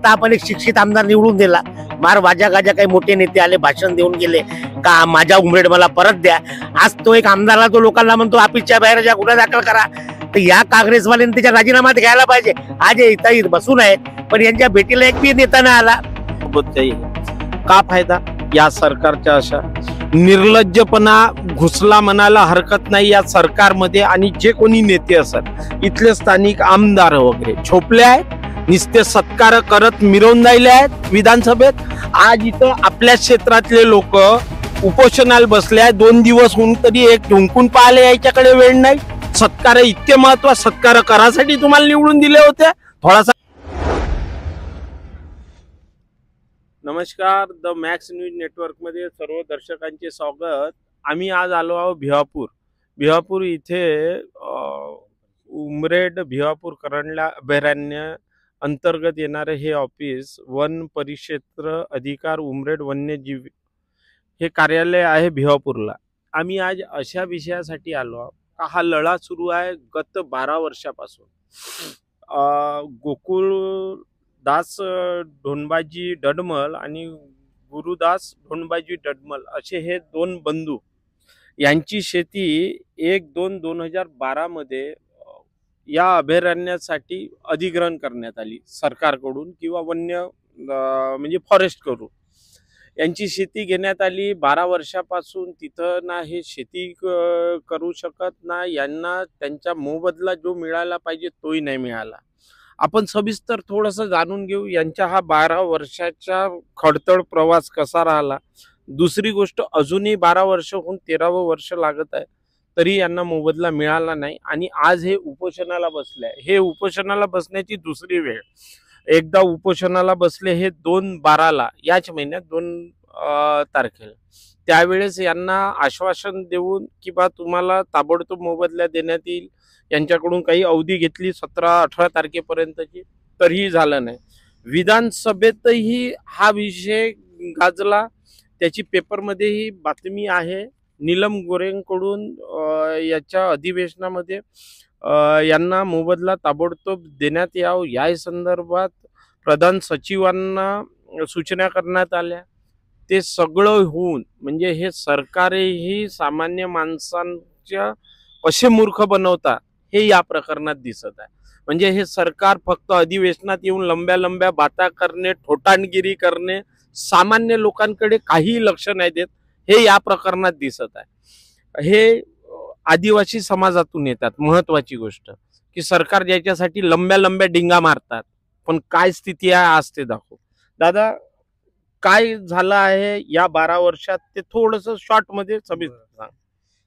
आता आपण एक शिक्षित आमदार निवडून दिला, मार वाजा गाजा काही मोठे नेते आले, भाषण देऊन गेले का माझा उमरेड मला परत द्या. आज तो एक आमदारला तो लोकांना म्हणतो ऑफिसच्या बाहेर जा, गुन्हा दाखल करा. तर या काँग्रेसवाल्यांनी त्याच्या राजीनामा घ्यायला पाहिजे. आज इथं बसून आहेत, पण यांच्या भेटीला एक बी नेता नाही आला. का फायदा या सरकारच्या अशा निर्लज्जपणा घुसला म्हणायला हरकत नाही या सरकारमध्ये. आणि जे कोणी नेते असतात इथले स्थानिक आमदार वगैरे छोपले आहेत, नुसते सत्कार करत मिरवून राहिले आहेत विधानसभेत. आज इथं आपल्या क्षेत्रातले लोक उपोषणाला बसले आहेत. 2 दिवस होऊन तरी एक ढुंकून पाहिले याच्याकडे वेळ नाही. सत्कार इतके महत्व, सत्कार करासाठी तुम्हाला निवडून दिले होते. थोडासा नमस्कार, द मॅक्स न्यूज नेटवर्क मध्ये सर्व दर्शकांचे स्वागत. आम्ही आज आलो आहोत भिवापूर इथे उमरेड भिवापूर करंडला अभयारण्य अंतर्गत येणारे हे ऑफिस वन परिक्षेत्र अधिकार उमरेड वन्यजीव हे कार्यालय आहे भिवापूरला. आम्ही आज अशा विषयासाठी आलो आहोत का हा लढा सुरू आहे गत 12 वर्षापासून. गोकुळ दास ढोणबाजी डडमल आणि गुरुदास ढोणबाजी डडमल असे हे 2 बंधू यांची शेती 1/2/2012 मध्ये या अभयारण्यासाठी अधिग्रहण करण्यात आली सरकारकडून किंवा वन्य म्हणजे फॉरेस्ट करून. यांची शेती घेण्यात आली. 12 वर्षापासून तिथं ना हे शेती करू शकत ना, यांना त्यांचा मोबदला जो मिळाला पाहिजे तोही नाही मिळाला. आपण सविस्तर थोडंसं जाणून घेऊ यांच्या हा 12 वर्षाचा खडतड प्रवास कसा राहिला. दुसरी गोष्ट, अजूनही 12 वर्ष होऊन 13वं वर्ष लागत आहे तरी यांना मोबदला मिळाला नाही आणि आज हे उपोषणाला बसले आहे. हे उपोषणाला बसण्याची दुसरी वेळ. एकदा उपोषणाला बसले हे 2/12ला याच महिन्यात 2 तारखेला. त्यावेळेस यांना आश्वासन देऊन की बा तुम्हाला ताबडतोब मोबदला देण्यात येईल, यांच्याकडून काही अवधी घेतली 17-18 तारखेपर्यंतची, तरीही झालं नाही. विधानसभेतही हा विषय गाजला. त्याची पेपरमध्येही बातमी आहे. नीलम गोरेंकडून याच्या अधिवेशनामध्ये यांना मोबदला ताबडतोब देण्यात यावं या संदर्भात प्रधान सचिवांना सूचना करण्यात आल्या. ते सगळं होऊन म्हणजे हे सरकारही सामान्य माणसांच्या कसे मूर्ख बनवतात हे या प्रकरणात दिसत आहे. म्हणजे हे सरकार फक्त अधिवेशनात येऊन लंब्या बाता करणे, ठोठाणगिरी करणे, सामान्य लोकांकडे काही लक्ष नाही देत हे या प्रकरणात दिसत आहे. हे आदिवासी समाजातून येतात. महत्वाची गोष्ट की सरकार ज्याच्यासाठी लंब्या डिंगा मारतात, पण काय स्थिती आहे आज ते दाखव. दादा, काय झालं आहे या 12 वर्षात ते थोडंसं शॉर्ट मध्ये सविस्तर सांग.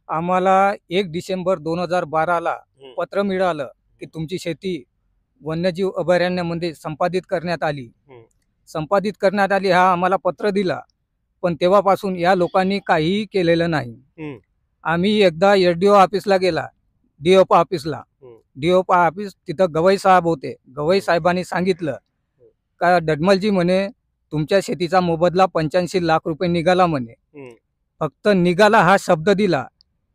आम्हाला 1 डिसेंबर 2012ला पत्र मिळालं की तुमची शेती वन्यजीव अभयारण्यामध्ये संपादित करण्यात आली. हा आम्हाला पत्र दिला, पण तेव्हापासून या लोकांनी काहीही केलेलं नाही. आम्ही एकदा SDO ऑफिसला गेला, DOP ऑफिसला. DOP ऑफिस तिथं गवई साहेब होते. गवई साहेबांनी सांगितलं का डडमलजी म्हणे तुमच्या शेतीचा मोबदला 85 लाख रुपये निघाला म्हणे. फक्त निघाला हा शब्द दिला,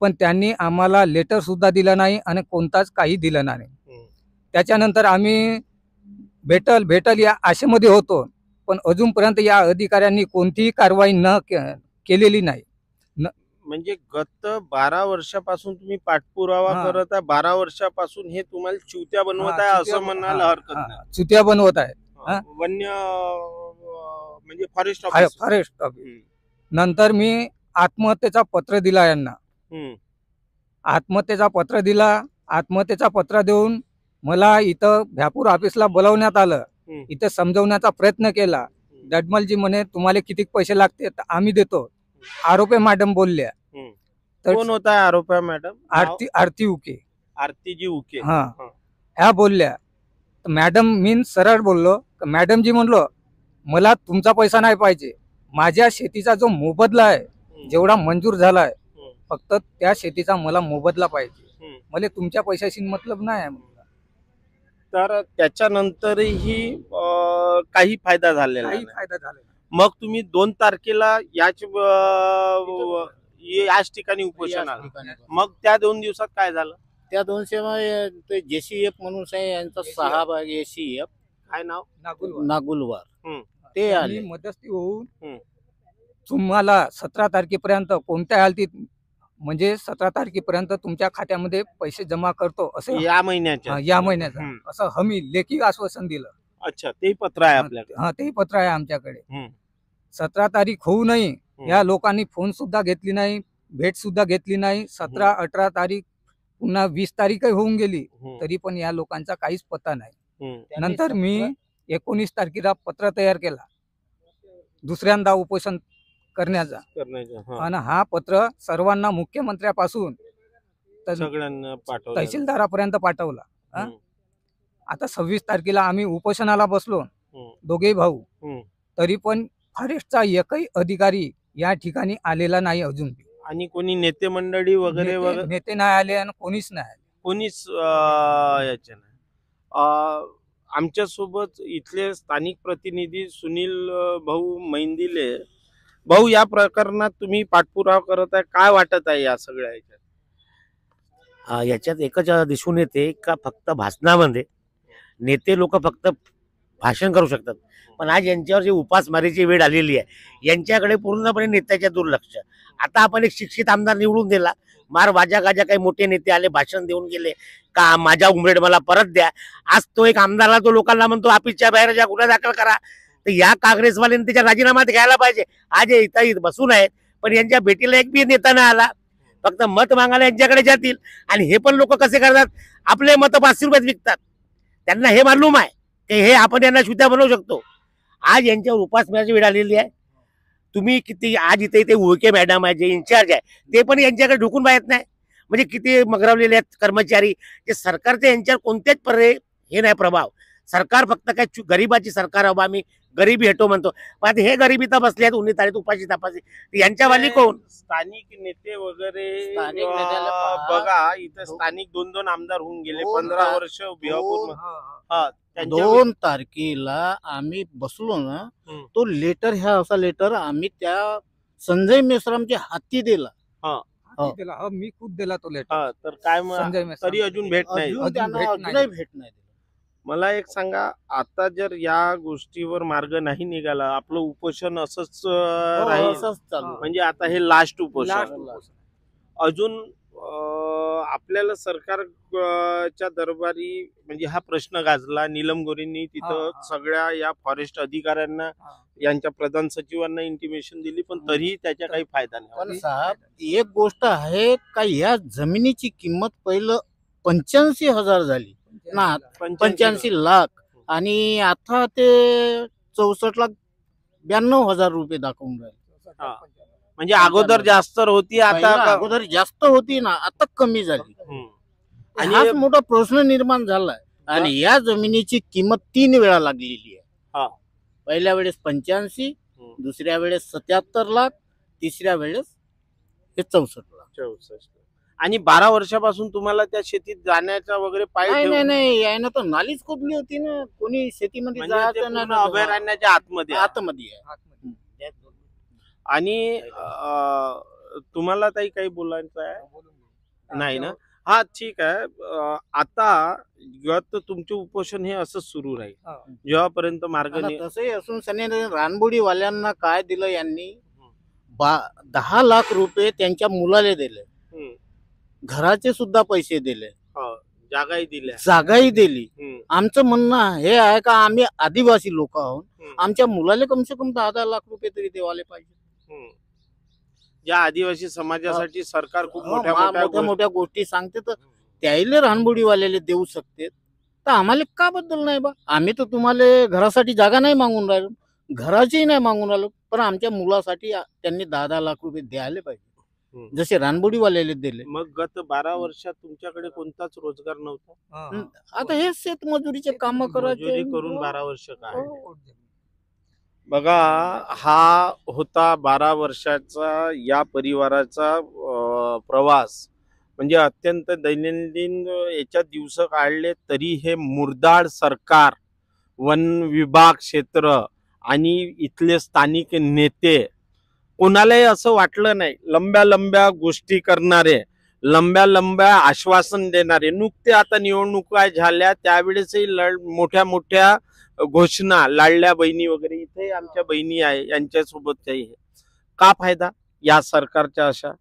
पण त्यांनी आम्हाला लेटर सुद्धा दिलं नाही आणि कोणताच काही दिलं नाही. त्याच्यानंतर आम्ही भेटल या आशेमध्ये होतो, पण अजूनपर्यंत या अधिकाऱ्यांनी कोणतीही कारवाई केलेली नाही. म्हणजे गत 12 वर्षापासून तुम्ही पाठपुरावा करत आहे. 12 वर्षापासून हे तुम्हाला चुत्या बनवत आहे असं म्हणायला हरकत नाही. चुत्या बनवत आहे. वन्य म्हणजे फॉरेस्ट ऑफिस. नंतर मी आत्महत्येचा पत्र दिला यांना. आत्महत्येचा पत्र देऊन मला इथं भ्यापूर ऑफिसला बोलवण्यात आलं. इथं समजवण्याचा प्रयत्न केला. डडमलजी म्हणे तुम्हाला किती पैसे लागते तर आम्ही देतो. आरोपी मॅडम बोलल्या. कोण होता आरोपी मॅडम? आरती उके. आरतीजी उके. ह्या बोलल्या. मॅडम मी सरळ बोललो, मॅडमजी म्हणलो मला तुमचा पैसा नाही पाहिजे, माझ्या शेतीचा जो मोबदला आहे जेवढा मंजूर झालाय फक्त त्या शेतीचा मला मोबदला पाहिजे, मला तुमच्या पैशाशी मतलब नाही. तर त्याच्यानंतरही काही फायदा झालेला नाही. मग तुम्ही 2 तारखेला याच ठिकाणी उपोषण आलं. मग त्या 2 दिवसात काय झालं? त्या 200 JCF म्हणून आहे यांचा 6 भाग ACF काय नाव? नागुलवार ते त्यांनी आले. मध्यस्थी होऊन हम्म. तुम्हाला 17 तारखेपर्यंत कोणत्या हालतीत म्हणजे 17 तारखेपर्यंत तुमच्या खात्यामध्ये पैसे जमा करतो असं या महिन्याच्या या महिन्याचं हम्म. असं हमी लेखी आश्वासन दिलं. अच्छा, ते पत्र आहे आपल्याकडे. हा तेही पत्र आहे आमच्याकडे. हम्म. 17 तारीख होऊ नये या लोकांनी फोन सुद्धा घेतली नाही, भेट सुद्धा घेतली नाही. 17 18 तारीख पुन्हा 20 तारीखही होऊन गेली हम्म. तरी पण या लोकांचा काहीच पत्ता नाही. हम्म. नंतर मी 19 तारखेला पत्र तयार केला दुसऱ्यांदा उपोषण करण्याचा करण्याचं, हा. आणि हा पत्र सर्वांना मुख्यमंत्र्यापासून तर सगळ्यांना पाठवलं. तहसीलदारापर्यंत पाठवला. हम्म. आता 26 तारखेला आम्ही उपोषणाला बसलो हम्म. दोघेही भाऊ. हम्म. तरी पण फॉरेस्टचा एकही अधिकारी या ठिकाणी आलेला नाही अजून. आणि कोणी नेते मंडळी वगैरे वगैरे नेते नाही आले आणि कोणीच नाही आले. कोणीच याचे नाही. आमच्या सोबत इथले स्थानिक प्रतिनिधी सुनील भाऊ मैंदिले. भाऊ, या प्रकरणात तुम्ही पाठपुरावा करत आहे, काय वाटत आहे या सगळ्या याच्यात? याच्यात एकच दिसून येते का फक्त भाषणामध्ये नेते लोक फक्त भाषण करू शकतात, पण आज यांच्यावर जी उपासमारीची वेळ आलेली आहे यांच्याकडे पूर्णपणे नेत्याच्या दुर्लक्ष. आता आपण एक शिक्षित आमदार निवडून दिला, मार वाजा गाजा काही मोठे नेते आले भाषण देऊन गेले का माझा उमरेड मला परत द्या. आज तो एक आमदारला तो लोकांना म्हणतो ऑफिसच्या बाहेर ज्या गुन्हा दाखल करा. तर या काँग्रेसवाल्यांनी त्याच्या राजीनामा घ्यायला पाहिजे. आज हे इथं बसून आहेत पण यांच्या भेटीला एक बी नेता नाही आला. फक्त मत मागायला यांच्याकडे जातील आणि हे पण लोक कसे करतात, आपले मत 500 रुपयात विकतात. त्यांना हे मालूम आहे की हे आपण यांना शुद्ध बनवू शकतो. आज यांच्यावर उपासमारीची वेळ आलेली आहे. तुम्ही किती आज इथे उळके मॅडम आहे जे इन्चार्ज आहे ते पण यांच्याकडे ढुकून पाहत नाही. म्हणजे किती मगरावलेले आहेत कर्मचारी जे सरकारचे यांच्यावर कोणतेच हे नाही प्रभाव. सरकार फक्त काय गरीबाची सरकार हवा, आम्ही गरिबी हटो म्हणतो, पण आता हे गरिबी तर बसले आहेत उन्ही तारीख उपाशी तपासी. यांच्यावाली कोण? स्थानिक नेते वगैरे स्थानिक नेत्याला पहा. बघा, इथं स्थानिक 2 आमदार होऊन गेले. 15 वर्ष बिहापूर. हा, त्यांच्या 2 तारखेला आम्ही बसलो ना, हम्म. तो लेटर ह्या असा लेटर आम्ही त्या संजय मेश्रामच्या हाती दिला. मी खुद दिला तो लेटर. हा, तर काय मग संजय मेश्राम. तरी अजून भेट नाही. अजून अजून त्यांना भेट अजूनही नाही. भेट नाही दिली. मला एक सांगा, आता जर या गोष्टीवर मार्ग नाही निघाला, आपलं उपोषण असंच राहील? असंच चालू आहे. म्हणजे आता हे लास्ट उपोषण. Last अजून आपल्याला सरकारच्या दरबारी म्हणजे हा प्रश्न गाजला. नीलम गोरेंनी तिथं हा. सगळ्या या फॉरेस्ट अधिकाऱ्यांना, यांच्या प्रधान सचिवांना इंटिमेशन दिली, पण तरीही त्याचा काही फायदा नाही. पण साहेब, एक गोष्ट आहे का, या जमिनीची किंमत पहिलं 85,000 झाली ना, 85 लाख, आणि आता ते 64,92,000 रुपये दाखवून राहिले. म्हणजे अगोदर जास्त होती, पहिलं आता अगोदर जास्त होती ना, आता कमी झाली. हम्म. आणि हाच मोठा प्रश्न निर्माण झालाय. आणि या जमिनीची किंमत 3 वेळा लागलेली हा. आहे. पहिल्या वेळेस 85, दुसऱ्या वेळेस 77 लाख, तिसऱ्या वेळेस हे 64 लाख. 64. आणि 12 वर्षापासून तुम्हाला त्या शेतीत जाण्याचा वगैरे पाय नाही ठेवून- नाही नाही, यानं तर नालीच खोदली होती ना, कोणी शेतीमध्ये म्हणजे ते जायचं नाही पूर्ण अभयारण्याच्या आतमध्ये आहे. आतमध्ये आहे. आणि तुम्हाला काही बोलायचं आहे? नाही ना? हा, ठीक आहे. आता तुमचे उपोषण हे असंच सुरू राहील जेव्हापर्यंत मार्ग आता नाही. तसंही असून सनी रानबोडीवाल्यांना काय दिलं यांनी, 10 लाख रुपये त्यांच्या मुलाला दिले, हम्म. घराचे सुद्धा पैसे दिले, हो, जागाही दिल्या. जागाही दिली. हम्म. आमचं म्हणणं हे आहे का, आम्ही आदिवासी लोक आहोत, हम्म. आमच्या मुलाला कमसे कम 10 लाख रुपये तरी देवाले पाहिजे. हम्म. या आदिवासी समाजासाठी सरकार खूप मोठ्या मोठ्या मोठ्या गोष्टी सांगते, तर त्याला रानबोडीवाल्याला देऊ शकते, तर आम्हाला का बद्दल नाही बा? आम्ही तर तुम्हाला घरासाठी जागा नाही मागून राहिलो, घराचीही नाही मागून राहिलो, पण आमच्या मुलासाठी त्यांनी 10 लाख रुपये द्यायला पाहिजे, जसे रानबोडीवाल्याला दिले. मग गत 12 वर्षात तुमच्याकडे कोणताच रोजगार नव्हता? आता हे शेतमजुरीचे काम करायचे, मजुरी करून 12 वर्ष काय? बघा, हा होता 12 वर्षाचा या परिवाराचा प्रवास. म्हणजे अत्यंत दैनंदिन याच्यात दिवस काढले तरी हे मुरदाड सरकार, वन विभाग क्षेत्र आणि इथले स्थानिक नेते कोणालाही असं वाटलं नाही. लंब्या लंब्या गोष्टी करणारे, लंब्या आश्वासन देणारे, नुकते आता निवडणुका झाल्या त्यावेळेसही मोठ्या मोठ्या घोषणा, लाडल्या बहिणी वगैरे, इथे आमच्या बहिणी आहे यांच्यासोबत का फायदा या सरकारच्या? अशा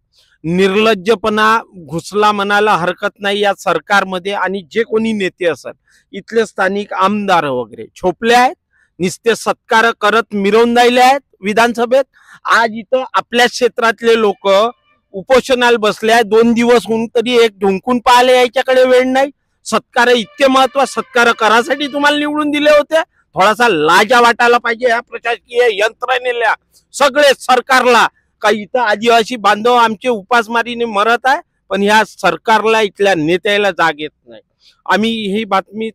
निर्लज्जपणा घुसला म्हणायला हरकत नाही या सरकारमध्ये. आणि जे कोणी नेते असतात, इथले स्थानिक आमदार वगैरे छोपले आहेत, निस्ते सत्कार करत मिरवून राहिले आहेत विधानसभेत. आज इथं आपल्या क्षेत्रातले लोक उपोषणाला बसले आहेत, 2 दिवस होऊन तरी एक ढुंकून पाहिले याच्याकडे वेळ नाही. सत्कार इतके महत्व, सत्कार करासाठी तुम्हाला निवडून दिले होते. थोडासा लाजा वाटायला पाहिजे या प्रशासकीय यंत्रणेला, सगळे सरकारला. का इथं आदिवासी बांधव आमचे उपासमारीने मरत आहे, पण ह्या सरकारला, इथल्या नेत्याला जाग येत नाही. आम्ही ही बातमी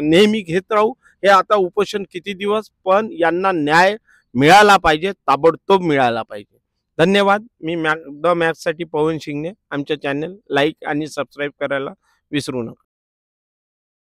नेहमी घेत राहू. हे आता उपोषण किती दिवस, पण यांना न्याय मिळाला पाहिजे, ताबडतोब मिळाला पाहिजे. धन्यवाद. मी द मॅक्ससाठी पवन शिंगणे. आमच्या चॅनल लाईक आणि सबस्क्राईब करायला विसरू नका.